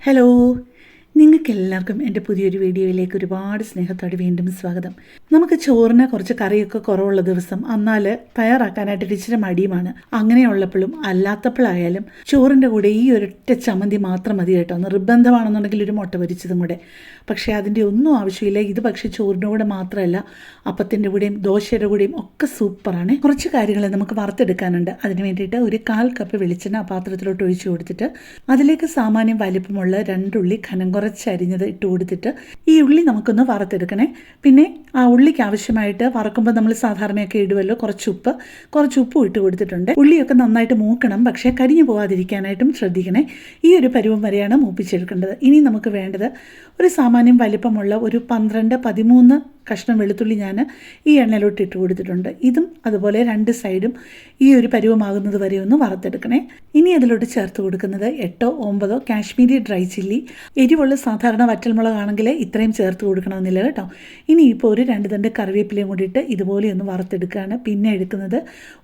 Hello, നിങ്ങൾക്കെല്ലാവർക്കും എൻ്റെ പുതിയൊരു വീഡിയോയിലേക്ക് ഒരുപാട് സ്നേഹത്തോടെ വീണ്ടും സ്വാഗതം. നമുക്ക് ചോറിന് കുറച്ച് കറിയൊക്കെ കുറവുള്ള ദിവസം എന്നാൽ തയ്യാറാക്കാനായിട്ട് ഇച്ചിരി മടിയുമാണ്. അങ്ങനെയുള്ളപ്പോഴും അല്ലാത്തപ്പോഴായാലും ചോറിൻ്റെ കൂടെ ഈ ഒരൊറ്റ ചമ്മന്തി മാത്രം മതി കേട്ടോ. നിർബന്ധമാണെന്നുണ്ടെങ്കിൽ ഒരു മുട്ട പൊരിച്ചതും കൂടെ. പക്ഷേ അതിൻ്റെ ഒന്നും ആവശ്യമില്ല. ഇത് പക്ഷേ ചോറിൻ്റെ കൂടെ മാത്രമല്ല, അപ്പത്തിൻ്റെ കൂടെയും ദോശയുടെ കൂടെയും ഒക്കെ സൂപ്പറാണ്. കുറച്ച് കാര്യങ്ങൾ നമുക്ക് വറുത്തെടുക്കാനുണ്ട്. അതിന് വേണ്ടിയിട്ട് ഒരു 1/4 കപ്പ് വെളിച്ചെണ്ണ പാത്രത്തിലോട്ട് ഒഴിച്ചു കൊടുത്തിട്ട് അതിലേക്ക് സാമാന്യം വലിപ്പമുള്ള 2 ഉള്ളി കനം കുറച്ചരിഞ്ഞത് ഇട്ട് കൊടുത്തിട്ട് ഈ ഉള്ളി നമുക്കൊന്ന് വറുത്തെടുക്കണേ. പിന്നെ ആ ഉള്ളിക്ക് ആവശ്യമായിട്ട് വറക്കുമ്പോൾ നമ്മൾ സാധാരണയൊക്കെ ഇടുമല്ലോ കുറച്ച് ഉപ്പും ഇട്ട് കൊടുത്തിട്ടുണ്ട്. ഉള്ളിയൊക്കെ നന്നായിട്ട് മൂക്കണം, പക്ഷേ കരിഞ്ഞു പോകാതിരിക്കാനായിട്ടും ശ്രദ്ധിക്കണേ. ഈ ഒരു പരുവം വരെയാണ് മൂപ്പിച്ചെടുക്കേണ്ടത്. ഇനി നമുക്ക് വേണ്ടത് ഒരു സാമാന്യം വലിപ്പമുള്ള ഒരു 12-13 കഷ്ണം വെളുത്തുള്ളി ഞാൻ ഈ എണ്ണയിലോട്ട് ഇട്ട് കൊടുത്തിട്ടുണ്ട്. ഇതും അതുപോലെ 2 സൈഡും ഈ ഒരു പരുവമാകുന്നത് വരെ ഒന്ന് വറുത്തെടുക്കണേ. ഇനി അതിലോട്ട് ചേർത്ത് കൊടുക്കുന്നത് 8-9 കാശ്മീരി ഡ്രൈ ചില്ലി. എരിവുള്ള സാധാരണ വറ്റൽമുളകാണെങ്കിൽ ഇത്രയും ചേർത്ത് കൊടുക്കണമെന്നില്ല കേട്ടോ. ഇനിയിപ്പോൾ ഒരു 2 തണ്ട് കറിവേപ്പിലയും കൂടിയിട്ട് ഇതുപോലെ ഒന്ന് വറുത്തെടുക്കുകയാണ്. പിന്നെ എടുക്കുന്നത്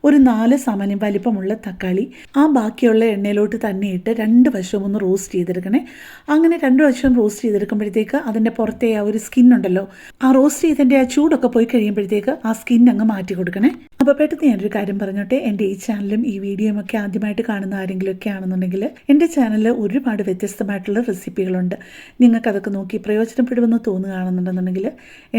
ഒരു 4 സാമാന്യം വലിപ്പമുള്ള തക്കാളി. ആ ബാക്കിയുള്ള എണ്ണയിലോട്ട് തന്നെ ഇട്ട് 2 വശവും ഒന്ന് റോസ്റ്റ് ചെയ്തെടുക്കണേ. അങ്ങനെ 2 വശവും റോസ്റ്റ് ചെയ്തെടുക്കുമ്പോഴത്തേക്ക് അതിൻ്റെ പുറത്തെ ആ ഒരു സ്കിന്നുണ്ടല്ലോ, ആ റോസ്റ്റ് ഇതിൻ്റെ ആ ചൂടൊക്കെ പോയി കഴിയുമ്പോഴത്തേക്ക് ആ സ്കിൻ അങ്ങ് മാറ്റി കൊടുക്കണേ. അപ്പോൾ പെട്ടെന്ന് ഞാനൊരു കാര്യം പറഞ്ഞോട്ടെ. എൻ്റെ ഈ ചാനലും ഈ വീഡിയോയും ഒക്കെ ആദ്യമായിട്ട് കാണുന്ന ആരെങ്കിലുമൊക്കെ ആണെന്നുണ്ടെങ്കിൽ എൻ്റെ ചാനലിൽ ഒരുപാട് വ്യത്യസ്തമായിട്ടുള്ള റെസിപ്പികളുണ്ട്. നിങ്ങൾക്കതൊക്കെ നോക്കി പ്രയോജനപ്പെടുമെന്ന് തോന്നുകയാണെന്നുണ്ടെന്നുണ്ടെങ്കിൽ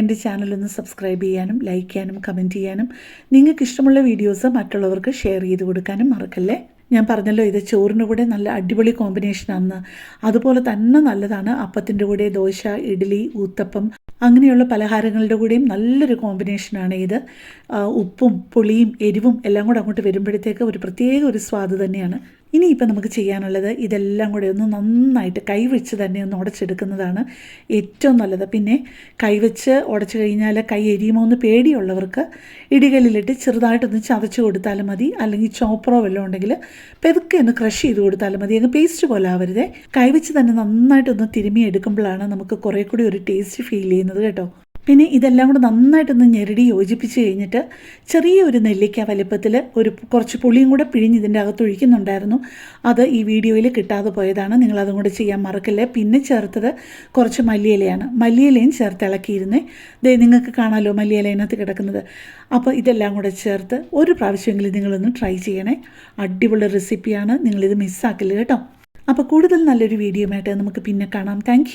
എൻ്റെ ചാനലൊന്ന് സബ്സ്ക്രൈബ് ചെയ്യാനും ലൈക്ക് ചെയ്യാനും കമൻറ്റ് ചെയ്യാനും നിങ്ങൾക്ക് ഇഷ്ടമുള്ള വീഡിയോസ് മറ്റുള്ളവർക്ക് ഷെയർ ചെയ്ത് കൊടുക്കാനും മറക്കല്ലേ. ഞാൻ പറഞ്ഞല്ലോ, ഇത് ചോറിൻ്റെ കൂടെ നല്ല അടിപൊളി കോമ്പിനേഷനാണ്. അതുപോലെ തന്നെ നല്ലതാണ് അപ്പത്തിൻ്റെ കൂടെ ദോശ, ഇഡ്ഡലി, ഊത്തപ്പം അങ്ങനെയുള്ള പലഹാരങ്ങളുടെ കൂടെയും നല്ലൊരു കോമ്പിനേഷനാണ് ഇത്. ഉപ്പും പുളിയും എരിവും എല്ലാം കൂടെ അങ്ങോട്ട് വരുമ്പോഴത്തേക്ക് ഒരു പ്രത്യേക ഒരു സ്വാദ് തന്നെയാണ്. ഇനിയിപ്പോൾ നമുക്ക് ചെയ്യാനുള്ളത് ഇതെല്ലാം കൂടെ ഒന്ന് നന്നായിട്ട് കൈവച്ച് തന്നെ ഒന്ന് ഉടച്ചെടുക്കുന്നതാണ് ഏറ്റവും നല്ലത്. പിന്നെ കൈവച്ച് ഉടച്ചു കഴിഞ്ഞാൽ കൈ എരിയുമോ എന്ന് പേടിയുള്ളവർക്ക് ഇടികല്ലിലിട്ട് ചെറുതായിട്ടൊന്ന് ചതച്ച് കൊടുത്താലും മതി. അല്ലെങ്കിൽ ചോപ്പറോ വല്ലതും ഉണ്ടെങ്കിൽ പെതുക്കെ ഒന്ന് ക്രഷ് ചെയ്ത് കൊടുത്താലും മതി. അങ്ങ് പേസ്റ്റ് പോലെ ആവരുതേ. കൈവച്ച് തന്നെ നന്നായിട്ടൊന്ന് തിരുമ്മി എടുക്കുമ്പോഴാണ് നമുക്ക് കുറേ കൂടി ഒരു ടേസ്റ്റ് ഫീൽ ചെയ്യുന്നത് കേട്ടോ. പിന്നെ ഇതെല്ലാം കൂടെ നന്നായിട്ടൊന്ന് ഞെരടി യോജിപ്പിച്ച് കഴിഞ്ഞിട്ട് ചെറിയൊരു നെല്ലിക്ക വലിപ്പത്തിൽ കുറച്ച് പുളിയും കൂടെ പിഴിഞ്ഞ് ഇതിൻ്റെ അകത്ത് ഒഴിക്കുന്നുണ്ടായിരുന്നു. അത് ഈ വീഡിയോയിൽ കിട്ടാതെ പോയതാണ്. നിങ്ങളതും കൂടെ ചെയ്യാൻ മറക്കല്ലേ. പിന്നെ ചേർത്തത് കുറച്ച് മല്ലിയിലയാണ്. മല്ലിയിലയും ചേർത്ത് ഇളക്കിയിരുന്നേ. നിങ്ങൾക്ക് കാണാമല്ലോ മല്ലിയില അതിനകത്ത് കിടക്കുന്നത്. അപ്പോൾ ഇതെല്ലാം കൂടെ ചേർത്ത് ഒരു പ്രാവശ്യമെങ്കിലും നിങ്ങളൊന്ന് ട്രൈ ചെയ്യണേ. അടിപൊളി റെസിപ്പിയാണ്. നിങ്ങളിത് മിസ്സാക്കില്ല കേട്ടോ. അപ്പോൾ കൂടുതൽ നല്ലൊരു വീഡിയോയുമായിട്ട് നമുക്ക് പിന്നെ കാണാം. താങ്ക്